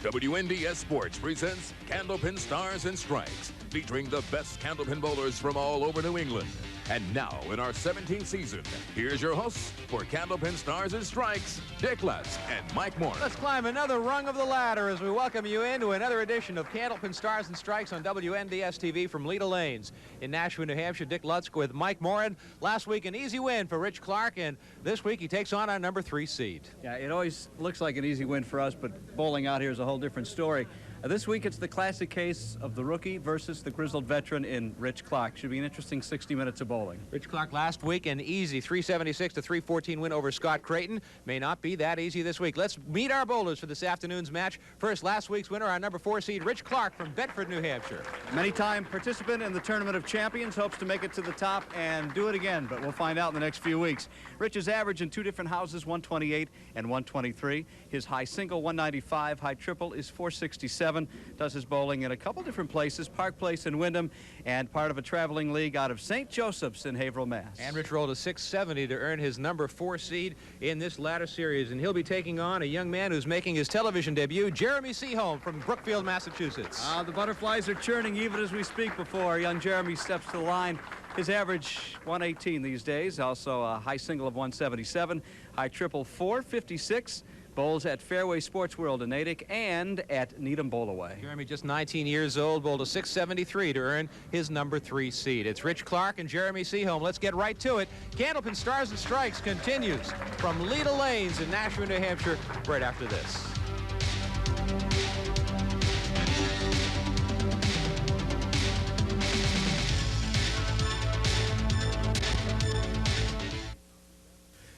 WNDS Sports presents Candlepin Stars and Strikes, featuring the best candlepin bowlers from all over New England. And now, in our 17th season, here's your hosts for Candlepin Stars and Strikes, Dick Lutz and Mike Moore. Let's climb another rung of the ladder as we welcome you into another edition of Candlepin Stars and Strikes on WNDS TV from Leda Lanes in Nashua, New Hampshire. Dick Lutz with Mike Moore. Last week, an easy win for Rich Clark, and this week he takes on our number 3 seed. Yeah, it always looks like an easy win for us, but bowling out here is a whole different story. This week, it's the classic case of the rookie versus the grizzled veteran in Rich Clark. Should be an interesting 60 minutes of bowling. Rich Clark last week, an easy 376 to 314 win over Scott Creighton. May not be that easy this week. Let's meet our bowlers for this afternoon's match. First, last week's winner, our number 4 seed, Rich Clark from Bedford, New Hampshire. Many-time participant in the Tournament of Champions, hopes to make it to the top and do it again, but we'll find out in the next few weeks. Rich's average in 2 different houses, 128 and 123. His high single, 195. High triple is 467. Does his bowling in a couple different places, Park Place in Wyndham, and part of a traveling league out of St. Joseph's in Haverhill, Mass. And Rich rolled a 670 to earn his number 4 seed in this latter series, and he'll be taking on a young man who's making his television debut, Jeremy Seaholm from Brookfield, Massachusetts. The butterflies are churning even as we speak before young Jeremy steps to the line. His average 118 these days, also a high single of 177, high triple 456. Bowls at Fairway Sports World in Natick and at Needham Bowlaway. Jeremy, just 19 years old, bowled a 673 to earn his number 3 seed. It's Rich Clark and Jeremy Seaholm. Let's get right to it. Candlepin Stars and Strikes continues from Leda Lanes in Nashua, New Hampshire, right after this.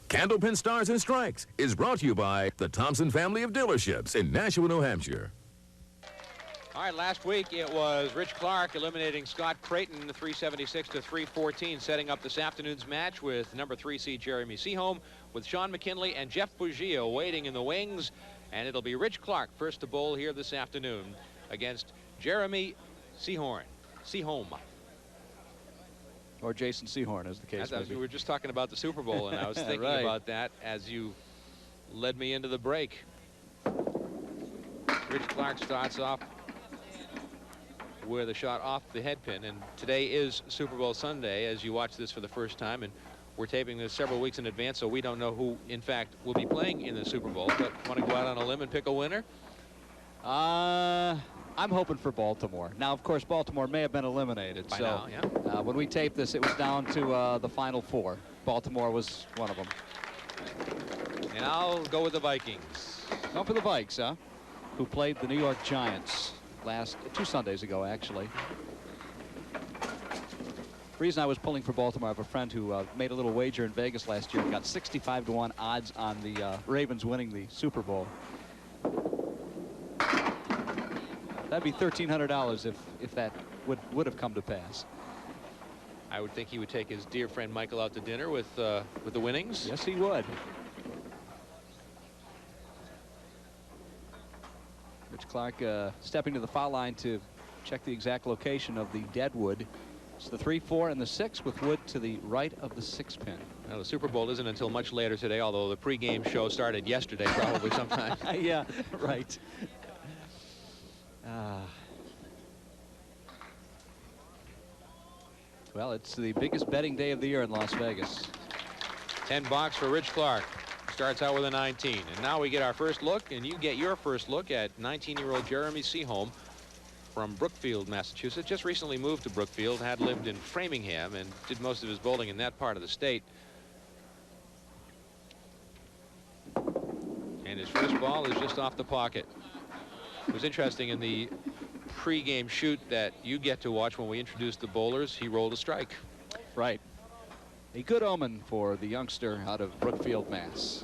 Candlepin Stars and Strikes is brought to you by the Thompson family of dealerships in Nashua, New Hampshire. All right, last week it was Rich Clark eliminating Scott Creighton 376 to 314, setting up this afternoon's match with number 3 seed Jeremy Seaholm, with Sean McKinley and Jeff Bugia waiting in the wings. And it'll be Rich Clark first to bowl here this afternoon against Jeremy Seaholm. Or Jason Seahorn, as the case may be. We were just talking about the Super Bowl, and I was thinking right about that as you led me into the break. Rich Clark starts off with a shot off the head pin, and today is Super Bowl Sunday as you watch this for the first time, and we're taping this several weeks in advance, so we don't know who, in fact, will be playing in the Super Bowl. But want to go out on a limb and pick a winner? I'm hoping for Baltimore. Now, of course, Baltimore may have been eliminated. By now, yeah. When we taped this, it was down to the final 4. Baltimore was one of them. And I'll go with the Vikings. Going for the Vikes, huh? Who played the New York Giants 2 Sundays ago, actually. The reason I was pulling for Baltimore, I have a friend who made a little wager in Vegas last year and got 65-1 odds on the Ravens winning the Super Bowl. That'd be $1,300 if that would have come to pass. I would think he would take his dear friend Michael out to dinner with the winnings. Yes, he would. Rich Clark stepping to the foul line to check the exact location of the dead wood. It's the 3, 4, and the 6 with wood to the right of the 6 pin. Now, the Super Bowl isn't until much later today, although the pregame show started yesterday, probably sometime. Yeah, right. Well, it's the biggest betting day of the year in Las Vegas. $10 for Rich Clark. Starts out with a 19. And now we get our first look, and you get your first look at 19-year-old Jeremy Seaholm from Brookfield, Massachusetts. Just recently moved to Brookfield, had lived in Framingham, and did most of his bowling in that part of the state. And his first ball is just off the pocket. It was interesting in the pre-game shoot that you get to watch when we introduced the bowlers. He rolled a strike. Right. A good omen for the youngster out of Brookfield, Mass.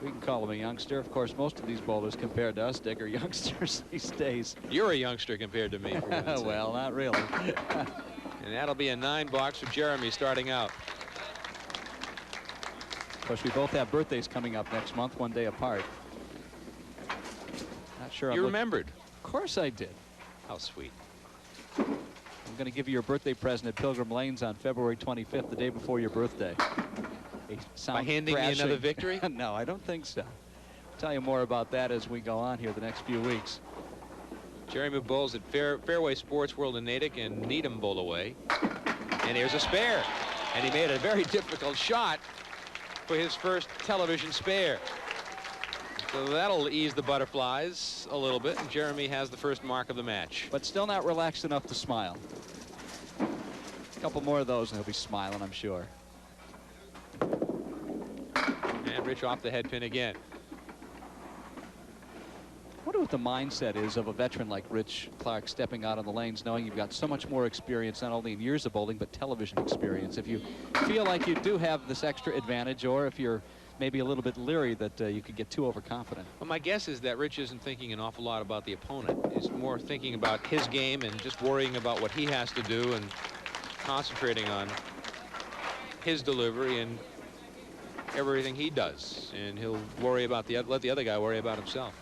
We can call him a youngster. Of course, most of these bowlers compared to us, Dick, are youngsters these days. You're a youngster compared to me. Well, not really. And that'll be a $9 for Jeremy starting out. Of course, we both have birthdays coming up next month, 1 day apart. Not sure. You remembered? Of course I did. How sweet. I'm going to give you your birthday present at Pilgrim Lanes on February 25th, the day before your birthday. sound by handing me crashing. another victory? No, I don't think so. I'll tell you more about that as we go on here the next few weeks. Jeremy bowls at Fairway Sports World in Natick, and Needham bowl away. And here's a spare. And he made a very difficult shot for his first television spare. So that'll ease the butterflies a little bit, and Jeremy has the first mark of the match. But still not relaxed enough to smile. A couple more of those and he'll be smiling, I'm sure. And Rich off the head pin again. I wonder what the mindset is of a veteran like Rich Clark stepping out on the lanes, knowing you've got so much more experience, not only in years of bowling, but television experience. If you feel like you do have this extra advantage, or if you're maybe a little bit leery that you could get too overconfident. Well, my guess is that Rich isn't thinking an awful lot about the opponent. He's more thinking about his game and just worrying about what he has to do and concentrating on his delivery and everything he does. And he'll worry about let the other guy worry about himself.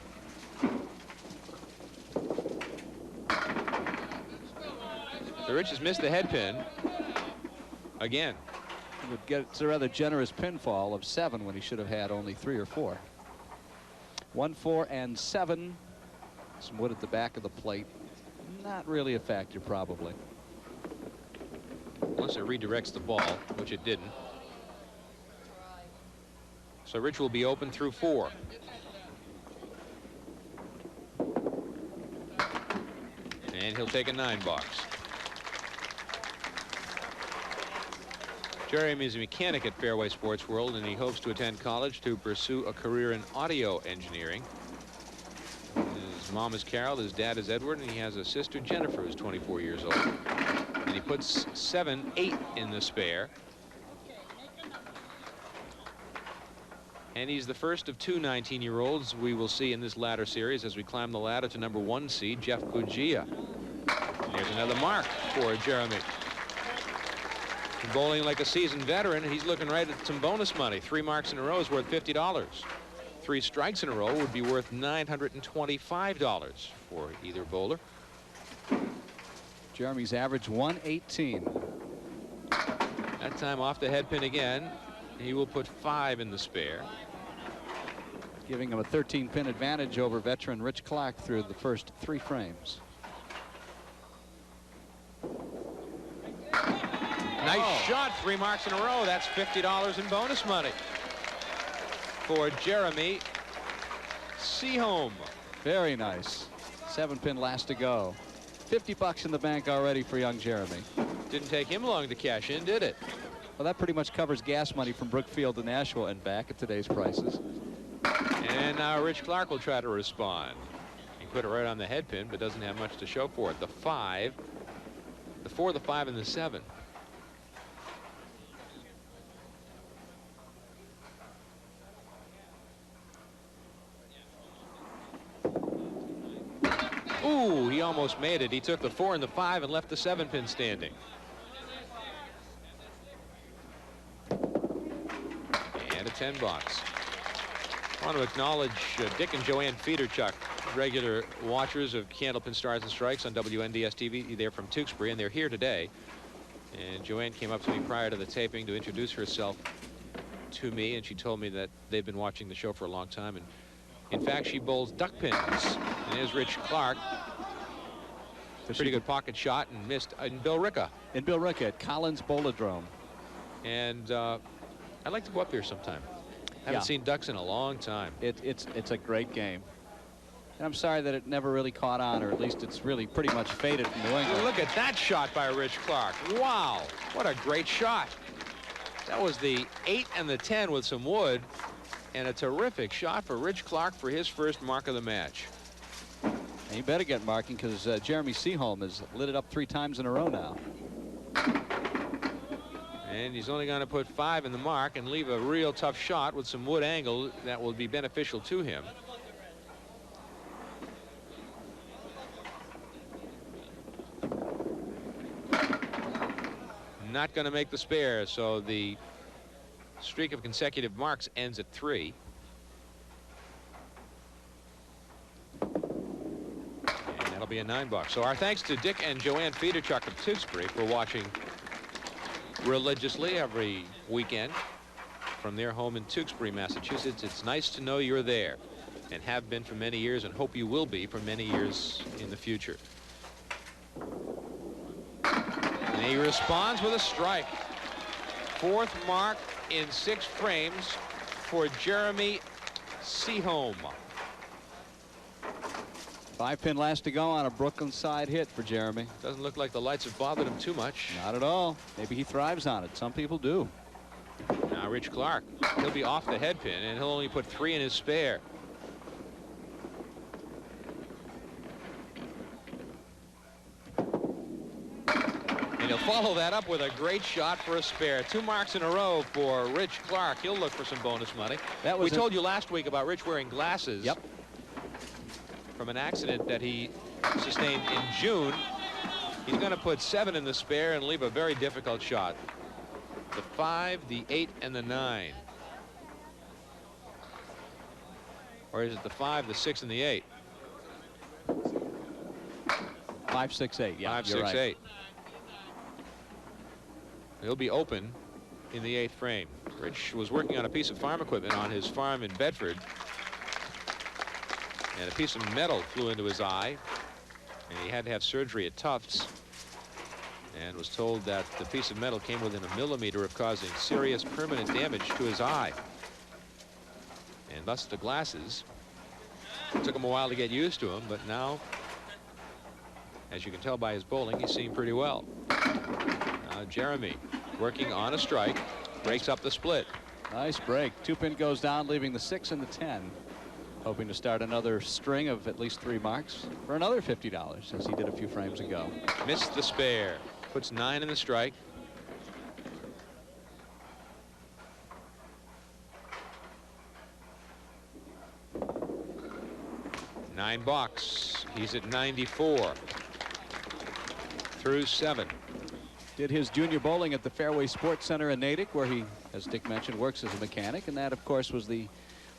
So Rich has missed the head pin again. He would get a rather generous pinfall of 7 when he should have had only 3 or 4. 1, 4, and 7. Some wood at the back of the plate. Not really a factor, probably. Unless it redirects the ball, which it didn't. So Rich will be open through 4. And he'll take a 9 box. Jeremy is a mechanic at Fairway Sports World, and he hopes to attend college to pursue a career in audio engineering. His mom is Carol, his dad is Edward, and he has a sister, Jennifer, who's 24 years old. And he puts 7, 8 in the spare. And he's the first of 2 19-year-olds we will see in this ladder series as we climb the ladder to number 1 seed, Jeff Kugia. And there's another mark for Jeremy. Bowling like a seasoned veteran, he's looking right at some bonus money. 3 marks in a row is worth $50. 3 strikes in a row would be worth $925 for either bowler. Jeremy's average 118. That time off the head pin again. He will put 5 in the spare, giving him a 13-pin advantage over veteran Rich Clark through the first 3 frames. Nice shot, 3 marks in a row. That's $50 in bonus money for Jeremy Seaholm. Very nice. 7-pin last to go. $50 in the bank already for young Jeremy. Didn't take him long to cash in, did it? Well, that pretty much covers gas money from Brookfield to Nashua and back at today's prices. And now Rich Clark will try to respond. He put it right on the head pin, but doesn't have much to show for it. The 5, the 4, the 5, and the 7. Ooh, he almost made it. He took the 4 and the 5 and left the 7-pin standing. And a 10 box. I want to acknowledge Dick and Joanne Federchuk, regular watchers of Candlepin Stars and Strikes on WNDS TV. They're from Tewksbury, and they're here today. And Joanne came up to me prior to the taping to introduce herself to me, and she told me that they've been watching the show for a long time. And in fact, she bowls duck pins. And there's Rich Clark. A pretty good pocket shot and missed in Bill Ricca. In Bill Ricca at Collins Bowlodrome. And I'd like to go up there sometime. Haven't seen ducks in a long time. It's a great game. And I'm sorry that it never really caught on, or at least it's really pretty much faded from New England. Look at that shot by Rich Clark. Wow, what a great shot. That was the 8 and the 10 with some wood. And a terrific shot for Rich Clark for his first mark of the match. And you better get marking, because Jeremy Seaholm has lit it up 3 times in a row now. And he's only going to put 5 in the mark and leave a real tough shot with some wood angle that will be beneficial to him. Not going to make the spare, so the streak of consecutive marks ends at 3. And that'll be a 9 bucks. So our thanks to Dick and Joanne Federchuk of Tewksbury for watching religiously every weekend. from their home in Tewksbury, Massachusetts. It's nice to know you're there and have been for many years and hope you will be for many years in the future. And he responds with a strike. 4th mark in 6 frames for Jeremy Seaholm. 5-pin last to go on a Brooklyn side hit for Jeremy. Doesn't look like the lights have bothered him too much. Not at all. Maybe he thrives on it. Some people do. Now Rich Clark, he'll be off the head pin, and he'll only put 3 in his spare. And he'll follow that up with a great shot for a spare. 2 marks in a row for Rich Clark. He'll look for some bonus money. We told you last week about Rich wearing glasses. Yep. From an accident that he sustained in June. He's going to put 7 in the spare and leave a very difficult shot. The 5, the 8, and the 9. Or is it the 5, the 6, and the 8? 5, 6, 8. Yeah, 5, 6, right. 8. He'll be open in the 8th frame. Rich was working on a piece of farm equipment on his farm in Bedford. And a piece of metal flew into his eye. And he had to have surgery at Tufts. And was told that the piece of metal came within a millimeter of causing serious permanent damage to his eye. And thus the glasses. It took him a while to get used to them, but now, as you can tell by his bowling, he's seeing pretty well. Now Jeremy working on a strike, breaks up the split. Nice break. 2-pin goes down, leaving the 6 and the 10. Hoping to start another string of at least 3 marks for another $50, as he did a few frames ago. Missed the spare. Puts 9 in the strike. Nine box. He's at 94. Through 7. Did his junior bowling at the Fairway Sports Center in Natick, where he, as Dick mentioned, works as a mechanic. And that, of course, was the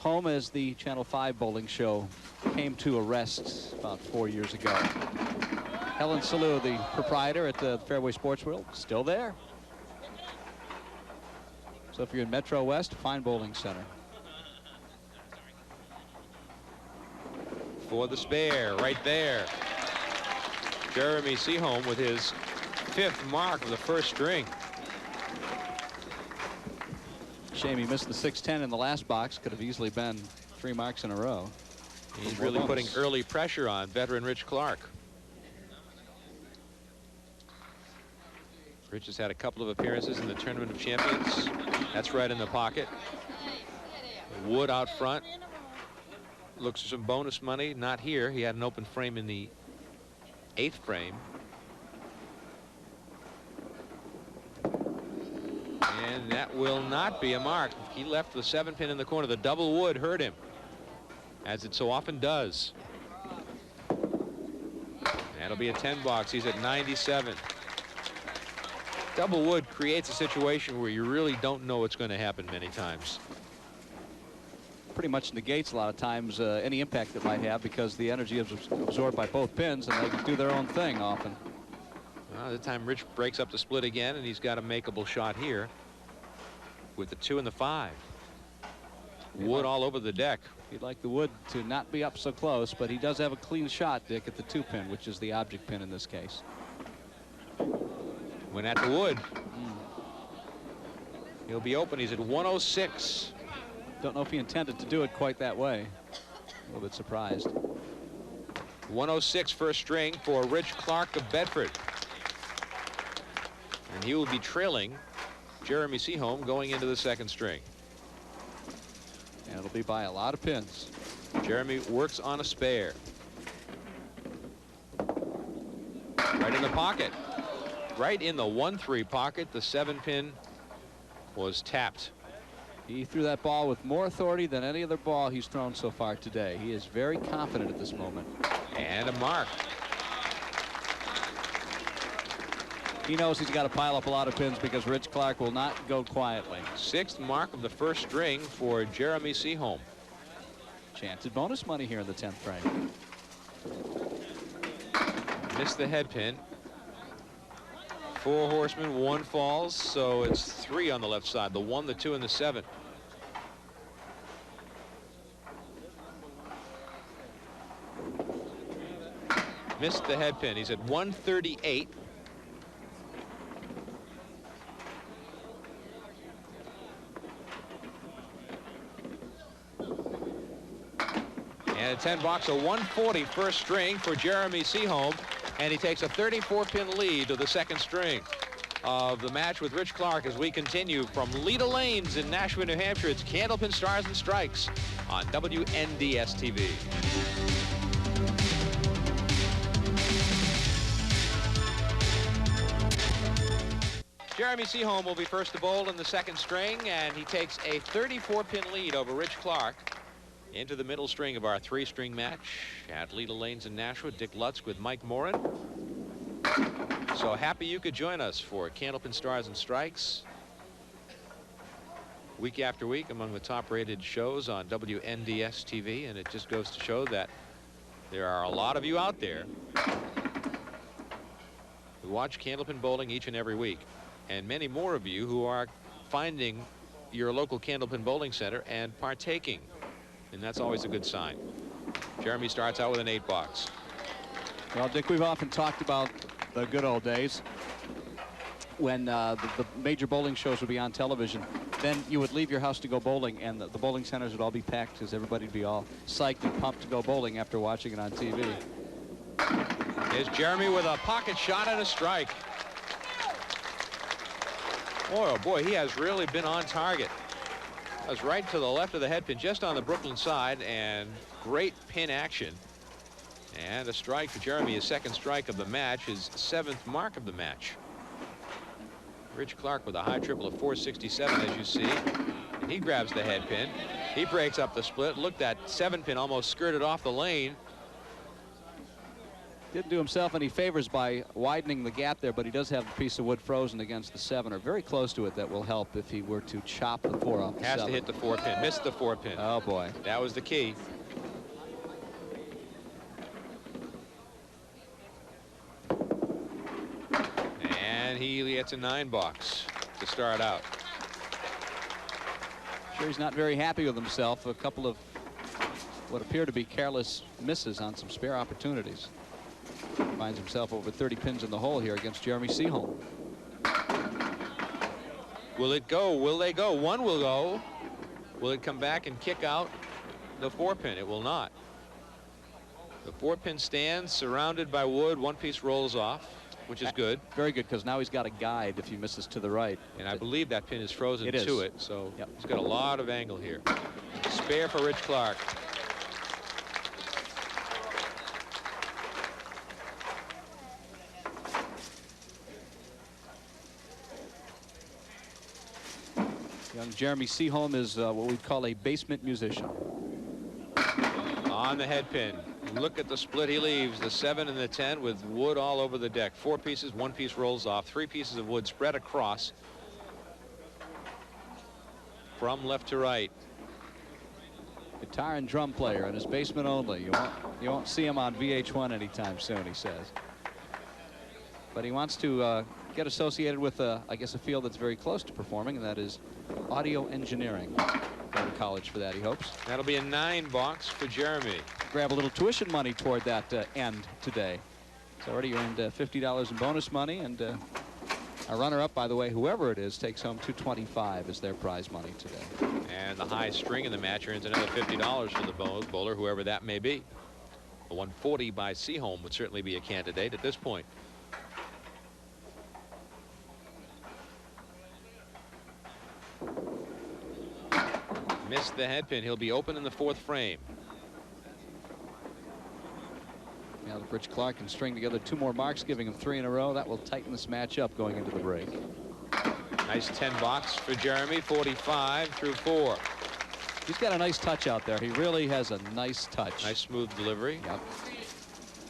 home as the Channel 5 bowling show came to a rest about 4 years ago. Helen Salou, the proprietor at the Fairway Sports World, still there. So if you're in Metro West, fine bowling center. For the spare, right there. Jeremy Seaholm with his 5th mark of the first string. Shame he missed the 6-10 in the last box. Could have easily been 3 marks in a row. He's really putting early pressure on veteran Rich Clark. Rich has had a couple of appearances in the Tournament of Champions. That's right in the pocket. Wood out front. Looks for some bonus money. Not here. He had an open frame in the 8th frame. And that will not be a mark. He left the 7-pin in the corner. The double wood hurt him, as it so often does. That'll be a 10 box. He's at 97. Double wood creates a situation where you really don't know what's going to happen many times. Pretty much negates a lot of times any impact it might have, because the energy is absorbed by both pins and they can do their own thing often. Well, this time Rich breaks up the split again, and he's got a makeable shot here with the 2 and the 5. Wood all over the deck. He'd like the wood to not be up so close, but he does have a clean shot, Dick, at the 2-pin, which is the object pin in this case. Went at the wood. He'll be open. He's at 106. Don't know if he intended to do it quite that way. A little bit surprised. 106 first string for Rich Clark of Bedford. And he will be trailing Jeremy Seaholm going into the 2nd string. And it'll be by a lot of pins. Jeremy works on a spare. Right in the pocket. Right in the 1-3 pocket. The 7-pin was tapped. He threw that ball with more authority than any other ball he's thrown so far today. He is very confident at this moment. And a mark. He knows he's got to pile up a lot of pins, because Rich Clark will not go quietly. 6th mark of the first string for Jeremy Seaholm. Chanted bonus money here in the 10th frame. Missed the head pin. 4 horsemen, 1 falls, so it's 3 on the left side. The 1, the 2, and the 7. Missed the head pin. He's at 138. And a 10 box, a 140 first string for Jeremy Seaholm, and he takes a 34-pin lead to the second string of the match with Rich Clark as we continue from Leda Lanes in Nashua, New Hampshire. It's Candlepin Stars and Strikes on WNDS TV. Jeremy Seaholm will be first to bowl in the second string, and he takes a 34-pin lead over Rich Clark into the middle string of our three-string match at Leda Lanes in Nashua. Dick Lutz with Mike Morin. So happy you could join us for Candlepin Stars and Strikes. Week after week among the top-rated shows on WNDS TV, and it just goes to show that there are a lot of you out there who watch Candlepin bowling each and every week, and many more of you who are finding your local Candlepin bowling center and partaking, and that's always a good sign. Jeremy starts out with an 8 box. Well, Dick, we've often talked about the good old days when the major bowling shows would be on television. Then you would leave your house to go bowling, and the bowling centers would all be packed because everybody would be all psyched and pumped to go bowling after watching it on TV. Here's Jeremy with a pocket shot and a strike. Boy, oh boy, he has really been on target. That was right to the left of the head pin, just on the Brooklyn side, and great pin action. And a strike for Jeremy, his second strike of the match, his 7th mark of the match. Rich Clark with a high triple of 467, as you see. And he grabs the head pin. He breaks up the split. Look, that 7-pin almost skirted off the lane. Didn't do himself any favors by widening the gap there, but he does have a piece of wood frozen against the 7, or very close to it. That will help if he were to chop the 4 off the 7. Has to hit the 4-pin. Missed the 4-pin. Oh, boy. That was the key. And he gets a 9 box to start out. Sure, he's not very happy with himself. A couple of what appear to be careless misses on some spare opportunities. Finds himself over 30 pins in the hole here against Jeremy Seaholm. Will it go? Will they go? One will go. Will it come back and kick out the 4-pin? It will not. The 4-pin stands surrounded by wood. One piece rolls off, which is good. Very good, because now he's got a guide if he misses to the right. And I believe that pin is frozen to it, so yep. He's got a lot of angle here. Spare for Rich Clark. Young Jeremy Seaholm is what we'd call a basement musician. On the head pin. Look at the split he leaves. The 7 and the 10 with wood all over the deck. 4 pieces, 1 piece rolls off. 3 pieces of wood spread across from left to right. Guitar and drum player in his basement only. You won't see him on VH1 anytime soon, he says. But he wants to get associated with, I guess, a field that's very close to performing, and that is audio engineering. Go to college for that, he hopes. That'll be a 9 box for Jeremy. Grab a little tuition money toward that end today. He's already earned $50 in bonus money, and our runner-up, by the way, whoever it is, takes home $225 as their prize money today. And the high string in the match earns another $50 for the bowler, whoever that may be. A 140 by Seaholm would certainly be a candidate at this point. Missed the head pin. He'll be open in the 4th frame. Now that Rich Clark can string together 2 more marks, giving him 3 in a row, that will tighten this match up going into the break. Nice 10 box for Jeremy, 45 through 4. He's got a nice touch out there. He really has a nice touch. Nice smooth delivery. Yep.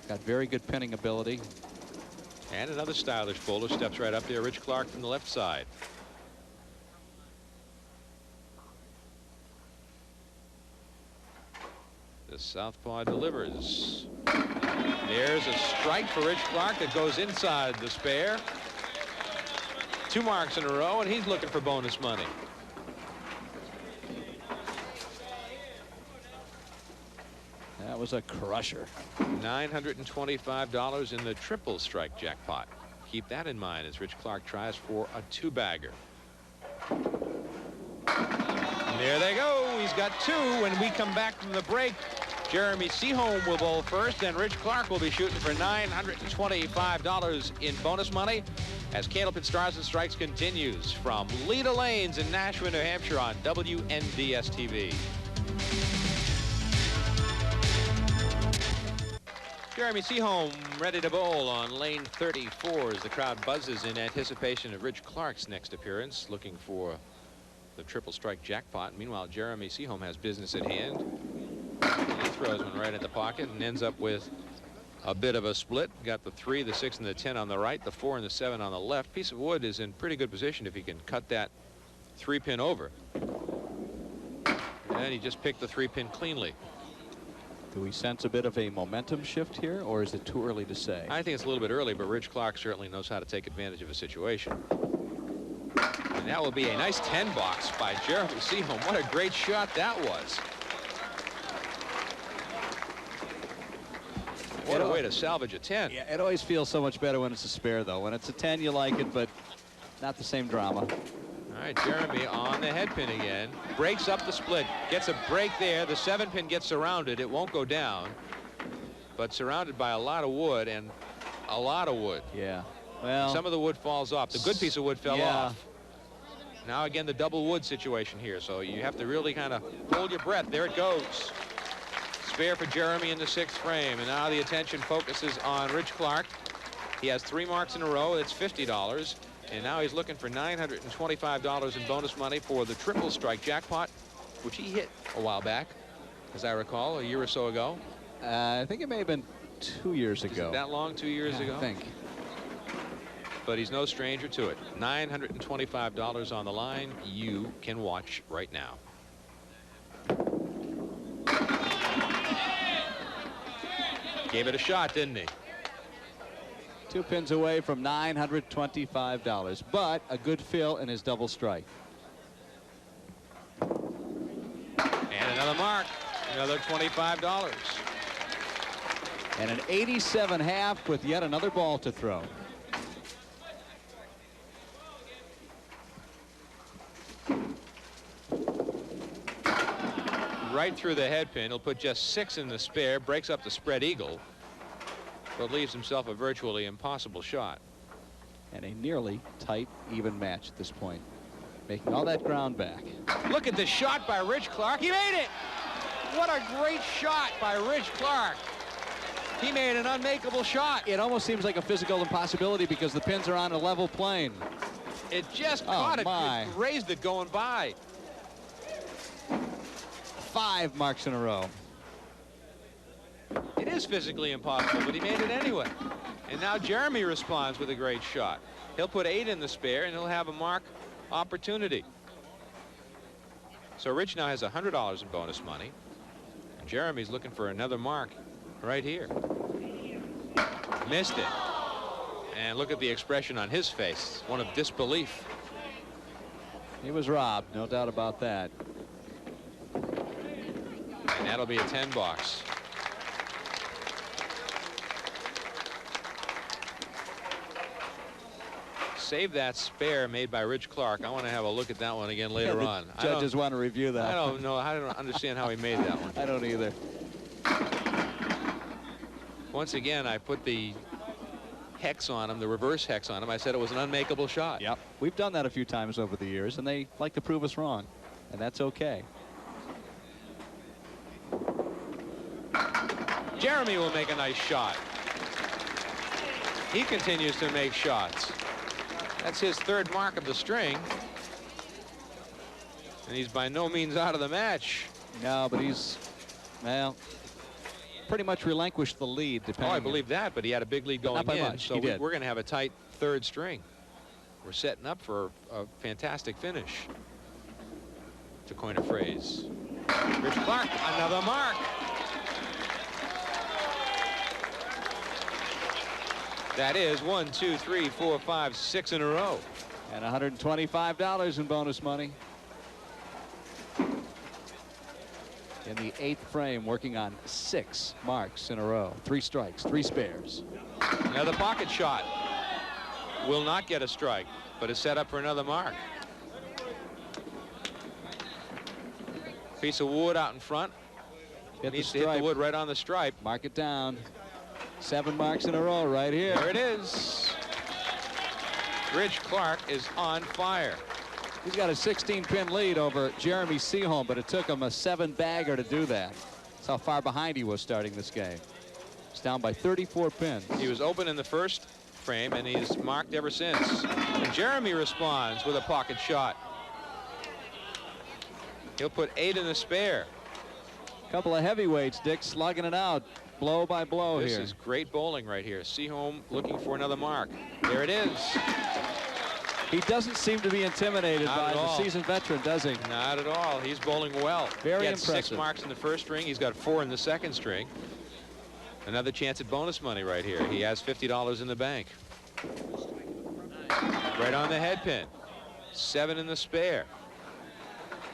Got very good pinning ability. And another stylish bowler steps right up there. Rich Clark from the left side. The southpaw delivers. There's a strike for Rich Clark that goes inside the spare. 2 marks in a row, and he's looking for bonus money. That was a crusher. $925 in the triple strike jackpot. Keep that in mind as Rich Clark tries for a two-bagger. There they go. He's got two. When we come back from the break, Jeremy Seaholm will bowl first, and Rich Clark will be shooting for $925 in bonus money as Candlepin Stars and Strikes continues from Leda Lanes in Nashua, New Hampshire on WNDS TV. Jeremy Seaholm ready to bowl on lane 34 as the crowd buzzes in anticipation of Rich Clark's next appearance, looking for the triple strike jackpot. Meanwhile, Jeremy Seaholm has business at hand. He throws one right in the pocket and ends up with a bit of a split. Got the 3, the 6, and the 10 on the right, the 4 and the 7 on the left. Piece of wood is in pretty good position if he can cut that 3-pin over. And he just picked the 3-pin cleanly. Do we sense a bit of a momentum shift here, or is it too early to say? I think it's a little bit early, but Rich Clark certainly knows how to take advantage of a situation. And that will be a nice 10 box by Jeremy Seaholm. What a great shot that was. What a way to salvage a 10. Yeah, it always feels so much better when it's a spare, though. When it's a 10, you like it, but not the same drama. All right, Jeremy on the head pin again. Breaks up the split. Gets a break there. The 7-pin gets surrounded. It won't go down, but surrounded by a lot of wood and a lot of wood. Yeah. Well, some of the wood falls off. The good piece of wood fell off. Now again, the double wood situation here. So you have to really kind of hold your breath. There it goes. Spare for Jeremy in the 6th frame. And now the attention focuses on Rich Clark. He has 3 marks in a row. It's $50. And now he's looking for $925 in bonus money for the triple strike jackpot, which he hit a while back, as I recall, a year or so ago. I think it may have been 2 years ago. Is it that long, 2 years ago? I think. But he's no stranger to it. $925 on the line. You can watch right now. Gave it a shot, didn't he? 2 pins away from $925, but a good fill in his double strike. And another mark, another $25. And an 87.5 with yet another ball to throw. Right through the head pin. He'll put just 6 in the spare, breaks up the spread eagle, but leaves himself a virtually impossible shot. And a nearly tight, even match at this point, making all that ground back. Look at the shot by Rich Clark. He made it! What a great shot by Rich Clark. He made an unmakeable shot. It almost seems like a physical impossibility because the pins are on a level plane. It just caught it. It raised it going by. 5 marks in a row. It is physically impossible, but he made it anyway. And now Jeremy responds with a great shot. He'll put 8 in the spare, and he'll have a mark opportunity. So Rich now has $100 in bonus money. And Jeremy's looking for another mark right here. Missed it. And look at the expression on his face, one of disbelief. He was robbed, no doubt about that. And that'll be a 10 box. Save that spare made by Rich Clark. I want to have a look at that one again later on. Judges want to review that. I don't know. I don't understand how he made that one. I don't either. Once again, I put the hex on him, the reverse hex on him. I said it was an unmakeable shot. Yep. We've done that a few times over the years, and they like to prove us wrong, and that's okay. Jeremy will make a nice shot. He continues to make shots. That's his 3rd mark of the string. And he's by no means out of the match. No, but he's, well, pretty much relinquished the lead. Oh, I believe that, but he had a big lead going in. Much. So we're going to have a tight 3rd string. We're setting up for a fantastic finish, to coin a phrase. Rich Clark, another mark. That is 1, 2, 3, 4, 5, 6 in a row. And $125 in bonus money. in the 8th frame, working on 6 marks in a row. 3 strikes, 3 spares. Another pocket shot. Will not get a strike, but is set up for another mark. Piece of wood out in front. Needs to hit the wood right on the stripe. Mark it down. 7 marks in a row right here. There it is. Rich Clark is on fire. He's got a 16-pin lead over Jeremy Seaholm, but it took him a 7-bagger to do that. That's how far behind he was starting this game. He's down by 34 pins. He was open in the first frame, and he's marked ever since. And Jeremy responds with a pocket shot. He'll put 8 in the spare. Couple of heavyweights, Dick, slugging it out blow by blow here. This is great bowling right here. Seaholm looking for another mark. There it is. He doesn't seem to be intimidated by the seasoned veteran, does he? Not at all. He's bowling well. Very he had impressive. 6 marks in the first string. He's got 4 in the second string. Another chance at bonus money right here. He has $50 in the bank. Right on the head pin. 7 in the spare.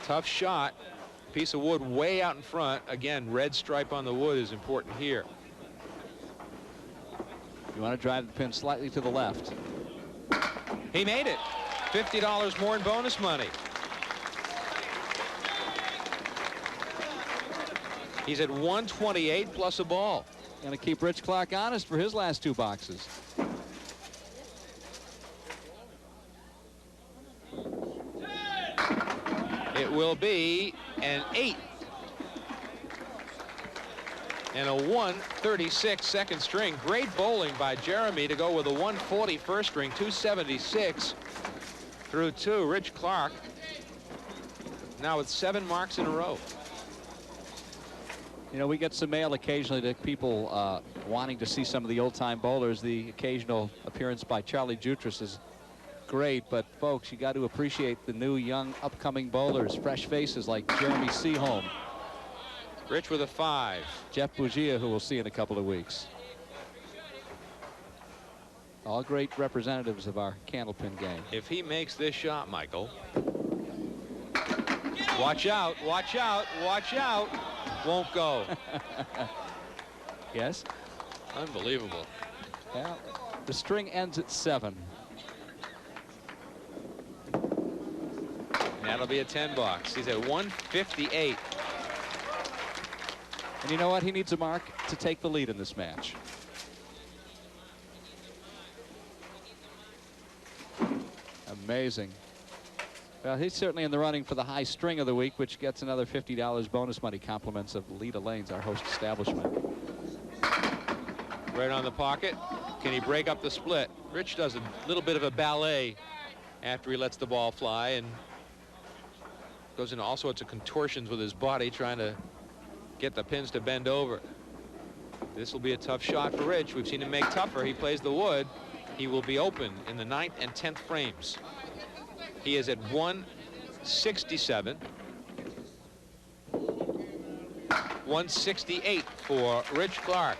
Tough shot. Piece of wood way out in front. Again, red stripe on the wood is important here. You want to drive the pin slightly to the left. He made it. $50 more in bonus money. He's at 128 plus a ball. Going to keep Rich Clark honest for his last 2 boxes. It will be an 8. And a 136 second string. Great bowling by Jeremy to go with a 140 first string, 276 through 2. Rich Clark now with 7 marks in a row. You know, we get some mail occasionally to people wanting to see some of the old-time bowlers. The occasional appearance by Charlie Jutras is great, but folks, you got to appreciate the new, young, upcoming bowlers, fresh faces like Jeremy Seaholm. Rich with a 5. Jeff Bugia, who we'll see in a couple of weeks. All great representatives of our Candlepin game. If he makes this shot, Michael, watch out, watch out, watch out. Won't go. Yes? Unbelievable. Well, the string ends at 7. That'll be a 10 box. He's at 158. And you know what? He needs a mark to take the lead in this match. Amazing. Well, he's certainly in the running for the high string of the week, which gets another $50 bonus money, compliments of Lita Lanes, our host establishment. Right on the pocket. Can he break up the split? Rich does a little bit of a ballet after he lets the ball fly and goes into all sorts of contortions with his body trying to get the pins to bend over. This will be a tough shot for Rich. We've seen him make tougher. He plays the wood. He will be open in the 9th and 10th frames. He is at 167. 168 for Rich Clark.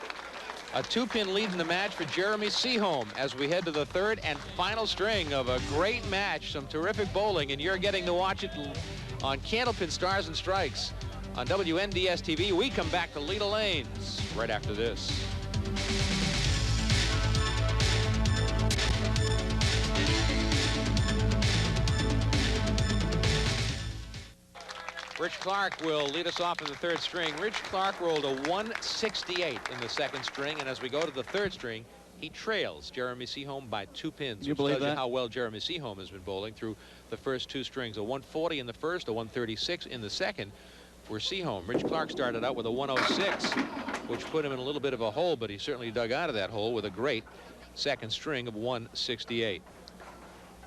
A 2-pin lead in the match for Jeremy Seaholm as we head to the 3rd and final string of a great match. Some terrific bowling, and you're getting to watch it on Candlepin Stars and Strikes on WNDS TV. We come back to Lita Lanes right after this. Rich Clark will lead us off in the 3rd string. Rich Clark rolled a 168 in the 2nd string, and as we go to the 3rd string, he trails Jeremy Seaholm by 2 pins. You believe that? How well Jeremy Seaholm has been bowling through the first 2 strings. A 140 in the first, a 136 in the second for Seaholm. Rich Clark started out with a 106, which put him in a little bit of a hole, but he certainly dug out of that hole with a great 2nd string of 168.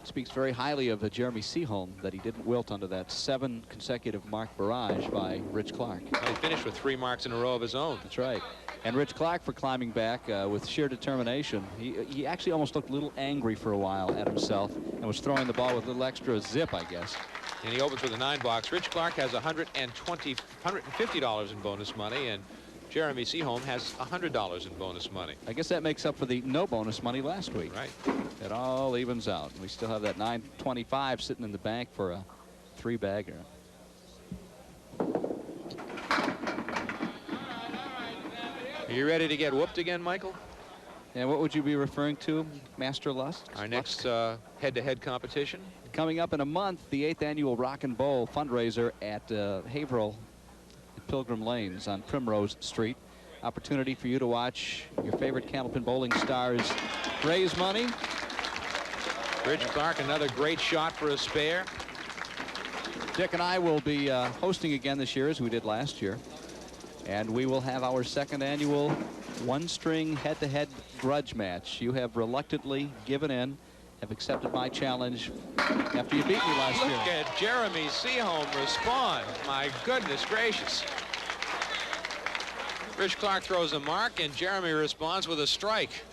Speaks very highly of Jeremy Seaholm that he didn't wilt under that 7 consecutive mark barrage by Rich Clark. Well, he finished with 3 marks in a row of his own. That's right. And Rich Clark for climbing back with sheer determination. He actually almost looked a little angry for a while at himself and was throwing the ball with a little extra zip, I guess. And he opens with a 9 box. Rich Clark has $150 in bonus money, and Jeremy Seaholm has $100 in bonus money. I guess that makes up for the no bonus money last week. Right. It all evens out. We still have that $925 sitting in the bank for a 3-bagger. Are you ready to get whooped again, Michael? And what would you be referring to, Master Lust? Our next head-to-head competition? Coming up in a month, the 8th annual Rock and Bowl fundraiser at Haverhill at Pilgrim Lanes on Primrose Street. Opportunity for you to watch your favorite Candlepin bowling stars raise money. Rich Clark, another great shot for a spare. Dick and I will be hosting again this year as we did last year. And we will have our 2nd annual one-string head-to-head grudge match. You have reluctantly given in, have accepted my challenge after you beat me last year. Look at Jeremy Seaholm respond. My goodness gracious. Rich Clark throws a mark, and Jeremy responds with a strike.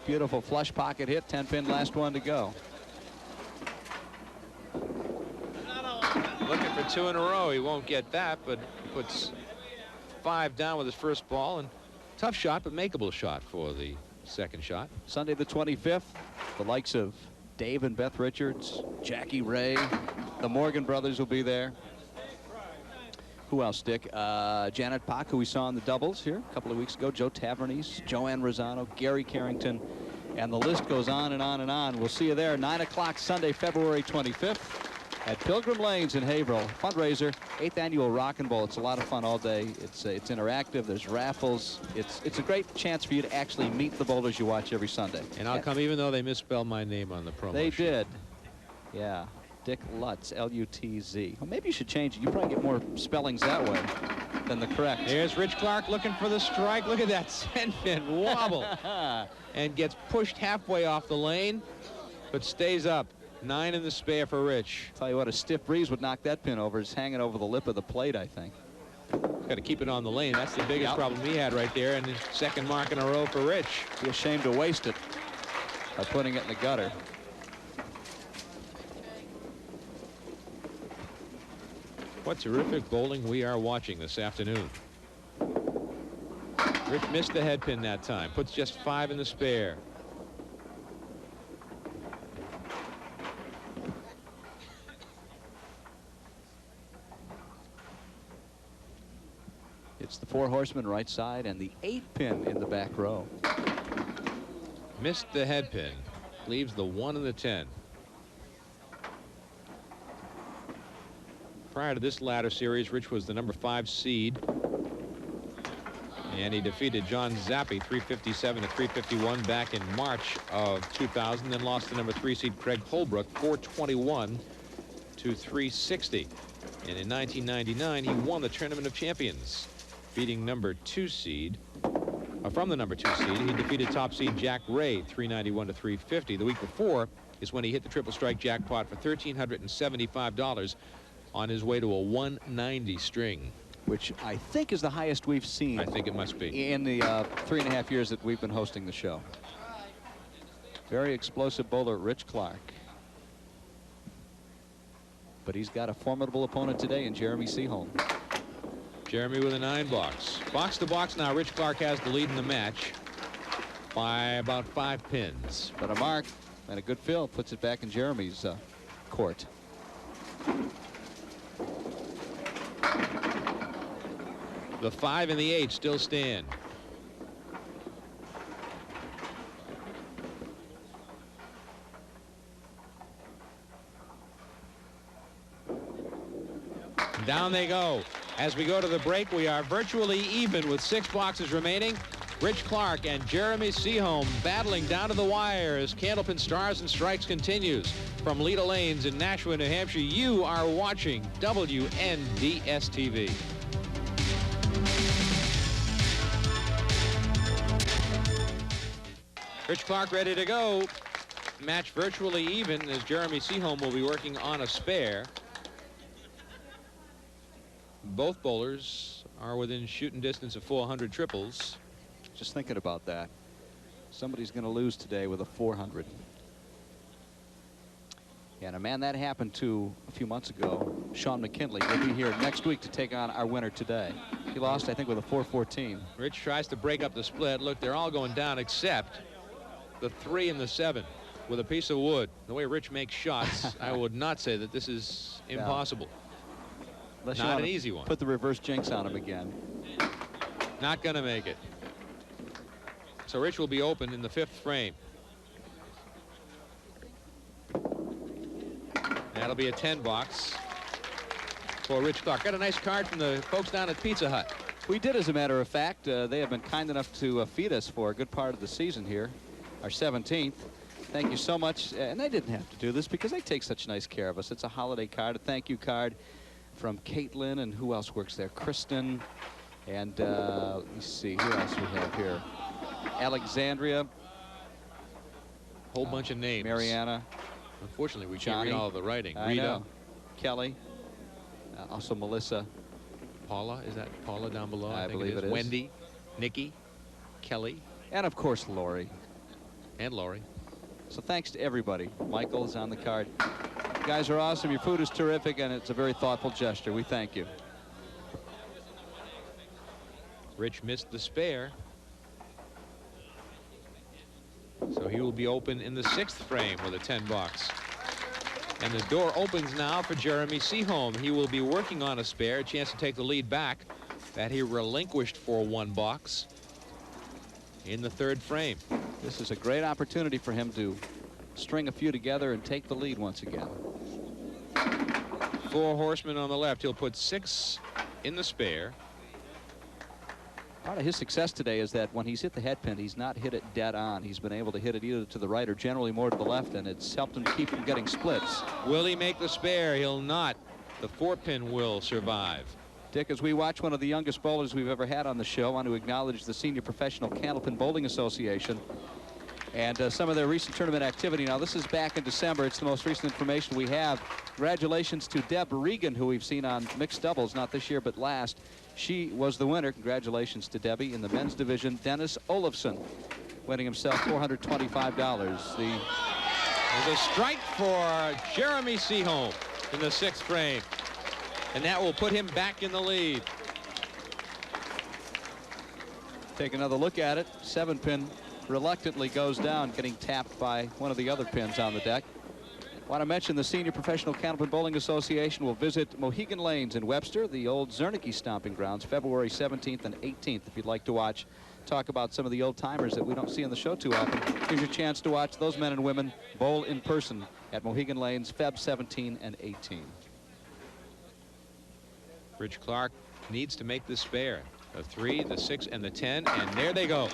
Beautiful flush pocket hit, 10-pin, last one to go. Looking for 2 in a row. He won't get that, but he puts 5 down with his first ball, and tough shot, but makeable shot for the second shot. Sunday the 25th, the likes of Dave and Beth Richards, Jackie Ray, the Morgan brothers will be there. Who else, Dick? Janet Pock, who we saw in the doubles here a couple of weeks ago, Joe Tavernese, Joanne Rosano, Gary Carrington, and the list goes on and on and on. We'll see you there 9 o'clock Sunday, February 25th. At Pilgrim Lanes in Haverhill, fundraiser, 8th annual Rock and Bowl. It's a lot of fun all day. It's interactive. There's raffles. It's a great chance for you to actually meet the bowlers you watch every Sunday. And I'll come even though they misspelled my name on the promo. They sheet. did. Yeah. Dick Lutz, L-U-T-Z. Well, maybe you should change it. You probably get more spellings that way than the correct. Here's Rich Clark looking for the strike. Look at that 10-pin wobble. And gets pushed halfway off the lane, but stays up. 9 in the spare for Rich. Tell you what, a stiff breeze would knock that pin over. It's hanging over the lip of the plate, I think. Got to keep it on the lane. That's the biggest problem he had right there. And the 2nd mark in a row for Rich. Be ashamed to waste it by putting it in the gutter. What terrific bowling we are watching this afternoon. Rich missed the head pin that time. Puts just 5 in the spare. It's the 4 horsemen right side and the 8-pin in the back row. Missed the head pin. Leaves the 1 and the 10. Prior to this ladder series, Rich was the number 5 seed. And he defeated John Zappi 357 to 351 back in March of 2000. Then lost to number 3 seed Craig Holbrook 421 to 360. And in 1999, he won the Tournament of Champions, beating number 2 seed. From the number 2 seed, he defeated top seed Jack Ray 391 to 350. The week before is when he hit the triple strike jackpot for $1,375 on his way to a 190 string, which I think is the highest we've seen. I think it must be. In the 3.5 years that we've been hosting the show. Very explosive bowler, Rich Clark. But he's got a formidable opponent today in Jeremy Seaholm. Jeremy with a 9 box. Box to box now. Rich Clark has the lead in the match by about 5 pins. But a mark and a good fill puts it back in Jeremy's court. The 5 and the 8 still stand. Down they go. As we go to the break, we are virtually even with 6 boxes remaining. Rich Clark and Jeremy Seaholm battling down to the wire as Candlepin Stars and Strikes continues. From Leda Lanes in Nashua, New Hampshire, you are watching WNDS-TV. Rich Clark ready to go. Match virtually even as Jeremy Seaholm will be working on a spare. Both bowlers are within shooting distance of 400 triples. Just thinking about that. Somebody's going to lose today with a 400. And a man that happened to a few months ago, Sean McKinley, will be here next week to take on our winner today. He lost, I think, with a 414. Rich tries to break up the split. Look, they're all going down except the 3 and the 7 with a piece of wood. The way Rich makes shots, I would not say that this is impossible. Unless not an easy one. Put the reverse jinx on him again. Not going to make it. So Rich will be open in the 5th frame. That'll be a 10 box for Rich Clark. Got a nice card from the folks down at Pizza Hut. We did, as a matter of fact. They have been kind enough to feed us for a good part of the season here, our 17th. Thank you so much. And they didn't have to do this because they take such nice care of us. It's a holiday card, a thank you card from Caitlin, and who else works there? Kristen, and let's see, who else we have here? Alexandria. Whole bunch of names. Mariana. Unfortunately, we Johnny. can't read all the writing. I Rita. know. Kelly. Also Melissa. Paula. Is that Paula down below? I believe it is. Wendy. Nikki. Kelly. And, of course, Lori. And Lori. So thanks to everybody. Michael is on the card. You guys are awesome. Your food is terrific, and it's a very thoughtful gesture. We thank you. Rich missed the spare. So he will be open in the 6th frame with a 10 box. And the door opens now for Jeremy Seaholm. He will be working on a spare, a chance to take the lead back that he relinquished for 1 box in the 3rd frame. This is a great opportunity for him to string a few together and take the lead once again. 4 horsemen on the left. He'll put 6 in the spare. Part of his success today is that when he's hit the head pin, he's not hit it dead on. He's been able to hit it either to the right or generally more to the left, and it's helped him keep from getting splits. Will he make the spare? He'll not. The 4-pin will survive. Dick, as we watch one of the youngest bowlers we've ever had on the show, I want to acknowledge the Senior Professional Candlepin Bowling Association and some of their recent tournament activity. Now, this is back in December. It's the most recent information we have. Congratulations to Deb Regan, who we've seen on mixed doubles, not this year, but last. She was the winner. Congratulations to Debbie. In the men's division, Dennis Olafson winning himself $425. There's a strike for Jeremy Seaholm in the 6th frame. And that will put him back in the lead. Take another look at it. 7-pin reluctantly goes down, getting tapped by one of the other pins on the deck. Want to mention the Senior Professional Candlepin Bowling Association will visit Mohegan Lanes in Webster, the old Zernike stomping grounds, February 17th and 18th. If you'd like to talk about some of the old timers that we don't see on the show too often, here's your chance to watch those men and women bowl in person at Mohegan Lanes, Feb 17 and 18. Rich Clark needs to make the spare. The 3, the 6, and the 10, and there they go.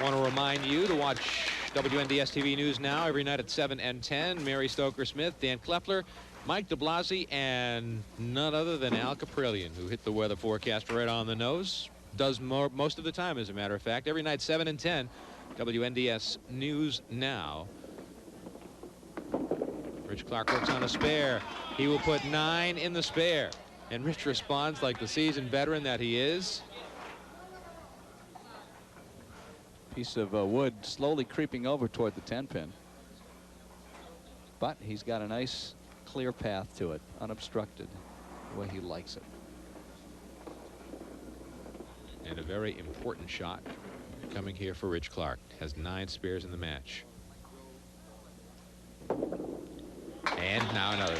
Want to remind you to watch WNDS TV News Now every night at 7 and 10. Mary Stoker-Smith, Dan Kleffler, Mike de Blasi, and none other than Al Caprillion, who hit the weather forecast right on the nose. Does most of the time, as a matter of fact. Every night, 7 and 10, WNDS News Now. Rich Clark works on a spare. He will put 9 in the spare. And Rich responds like the seasoned veteran that he is. Piece of wood slowly creeping over toward the 10-pin. But he's got a nice clear path to it, unobstructed, the way he likes it. And a very important shot coming here for Rich Clark. Has 9 spares in the match. And now another.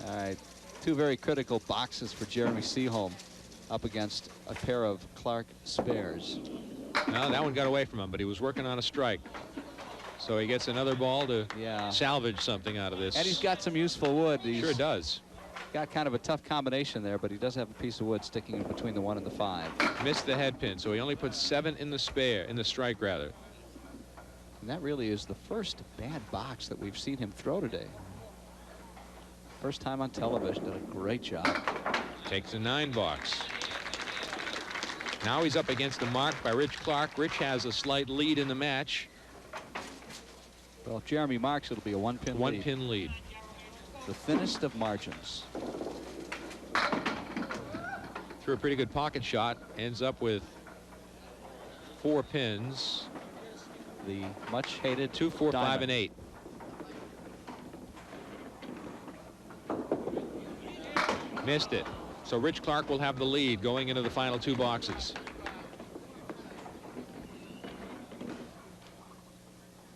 All right, 2 very critical boxes for Jeremy Seaholm up against a pair of Clark spares. No, that one got away from him, but he was working on a strike. So he gets another ball to salvage something out of this. And he's got some useful wood. He sure does. Got kind of a tough combination there, but he does have a piece of wood sticking in between the 1 and the 5. Missed the head pin, so he only puts 7 in the spare, in the strike rather. And that really is the first bad box that we've seen him throw today. First time on television. Did a great job. Takes a 9 box. Now he's up against the mark by Rich Clark. Rich has a slight lead in the match. Well, if Jeremy marks, it'll be a 1-pin lead. 1-pin lead. The thinnest of margins. Threw a pretty good pocket shot. Ends up with 4 pins. The much hated 2, 4, diamond. 5, and 8. Missed it. So Rich Clark will have the lead going into the final 2 boxes.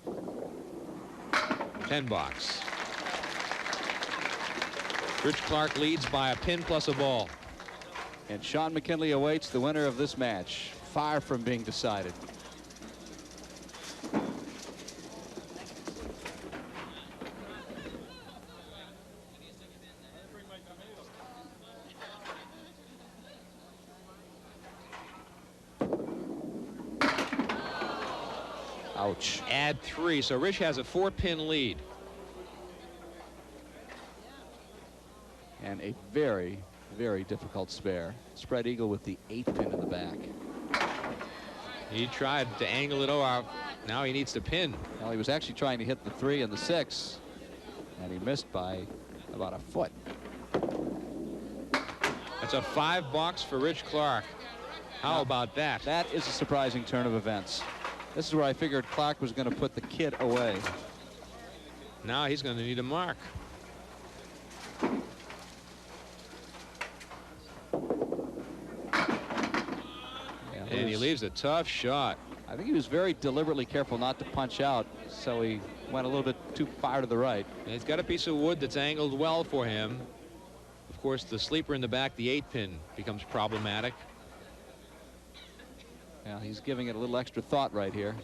$10 box. Rich Clark leads by a pin plus a ball. And Sean McKinley awaits the winner of this match. Far from being decided. Ouch. Add 3, so Rich has a 4-pin lead. And a very, very difficult spare. Spread eagle with the 8-pin in the back. He tried to angle it over. Now he needs to pin. Well, he was actually trying to hit the 3 and the 6, and he missed by about a foot. That's a 5 box for Rich Clark. How about that? That is a surprising turn of events. This is where I figured Clark was going to put the kid away. Now he's going to need a mark. And he leaves a tough shot. I think he was very deliberately careful not to punch out, so he went a little bit too far to the right. And he's got a piece of wood that's angled well for him. Of course, the sleeper in the back, the 8-pin, becomes problematic. Yeah, he's giving it a little extra thought right here.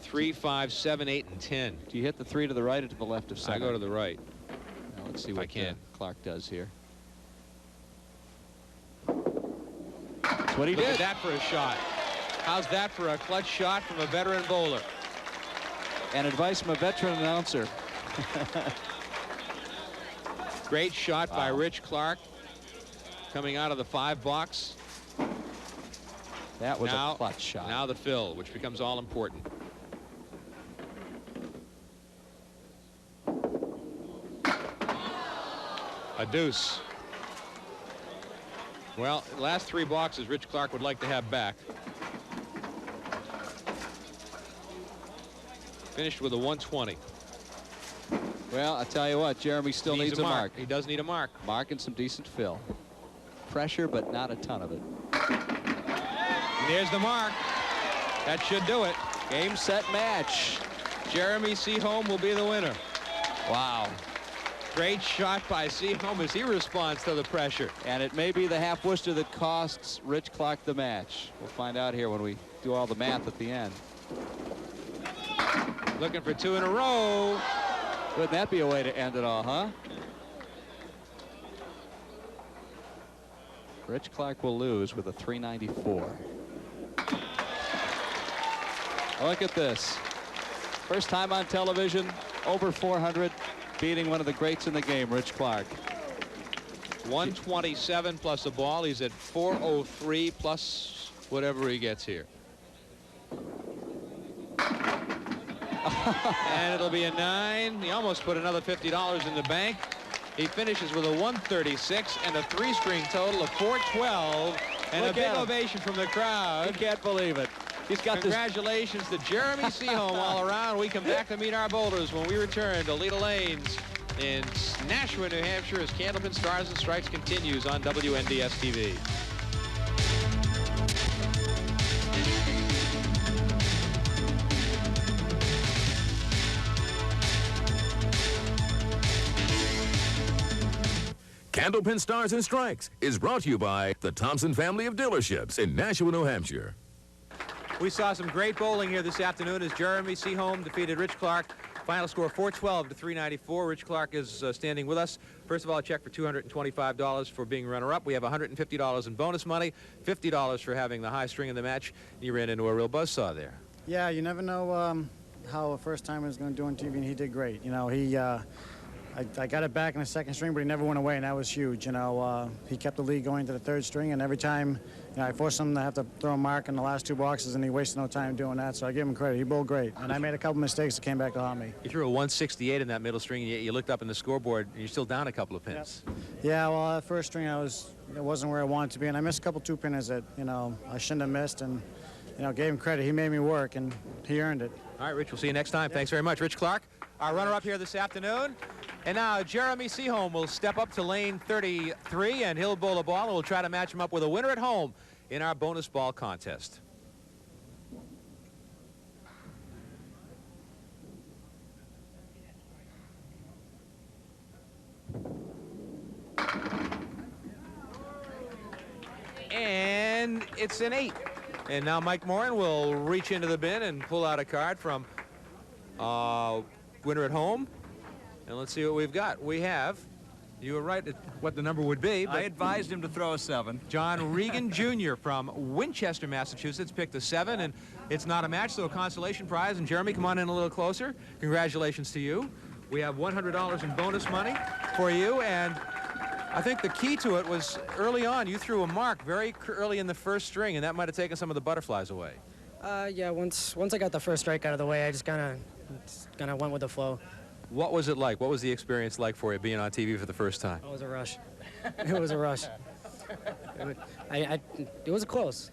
3, 5, 7, 8, and 10. Do you hit the 3 to the right or to the left of center? I go to the right. Now let's see If what I can. Clark does here. That's what he Look did. at that for a shot. How's that for a clutch shot from a veteran bowler? And advice from a veteran announcer. Great shot by Rich Clark coming out of the 5 box. That was a clutch shot. Now the fill, which becomes all important. A deuce. Well, the last 3 boxes Rich Clark would like to have back. Finished with a 120. Well, I tell you what, Jeremy still needs a mark. He does need a mark. Mark and some decent fill. Pressure, but not a ton of it. And there's the mark. That should do it. Game, set, match. Jeremy Seaholm will be the winner. Wow. Great shot by Seaholm as he responds to the pressure. And it may be the half Worcester that costs Rich Clark the match. We'll find out here when we do all the math at the end. Looking for 2 in a row. Wouldn't that be a way to end it all, huh? Rich Clark will lose with a 394. Look at this. First time on television, over 400, beating one of the greats in the game, Rich Clark. 127 plus a ball. He's at 403 plus whatever he gets here. And it'll be a 9. He almost put another $50 in the bank. He finishes with a 136 and a 3-string total of 412. And a big ovation from the crowd. He can't believe it. He's got Congratulations to Jeremy Seaholm all around. We come back to meet our bowlers when we return to Leda Lanes in Nashua, New Hampshire, as Candlepin Stars and Strikes continues on WNDS TV. Candlepin Stars and Strikes is brought to you by the Thompson family of dealerships in Nashua, New Hampshire. We saw some great bowling here this afternoon as Jeremy Seaholm defeated Rich Clark. Final score 412 to 394. Rich Clark is standing with us. First of all, a check for $225 for being runner-up. We have $150 in bonus money, $50 for having the high string in the match. You ran into a real buzzsaw there. Yeah, you never know how a first-timer is going to do on TV, and he did great. You know, I got it back in the 2nd string, but he never went away, and that was huge. You know, he kept the lead going to the 3rd string, and every time, you know, I forced him to have to throw a mark in the last 2 boxes, and he wasted no time doing that. So I give him credit. He bowled great, and I made a couple mistakes that came back to haunt me. You threw a 168 in that middle string, and you looked up in the scoreboard, and you're still down a couple of pins. Yep. Yeah, well, that 1st string, it wasn't where I wanted to be, and I missed a couple 2-pinners that, you know, I shouldn't have missed, and, you know, gave him credit. He made me work, and he earned it. All right, Rich, we'll see you next time. Yep. Thanks very much. Rich Clark, our runner-up here this afternoon. And now Jeremy Seaholm will step up to lane 33, and he'll bowl a ball, and we'll try to match him up with a winner at home in our bonus ball contest. And it's an 8. And now Mike Morin will reach into the bin and pull out a card from winner at home. And let's see what we've got. We have, you were right at what the number would be. But I advised him to throw a 7. John Regan Jr. from Winchester, Massachusetts, picked a 7, and it's not a match, so a consolation prize. And Jeremy, come on in a little closer. Congratulations to you. We have $100 in bonus money for you, and I think the key to it was early on, you threw a mark very early in the first string, and that might have taken some of the butterflies away. Yeah, once I got the first strike out of the way, I just kind of went with the flow. What was it like? What was the experience like for you being on TV for the first time? It was a rush. It was a rush. It was close.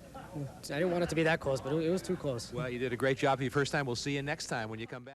I didn't want it to be that close, but it was too close. Well, you did a great job for your first time. We'll see you next time when you come back.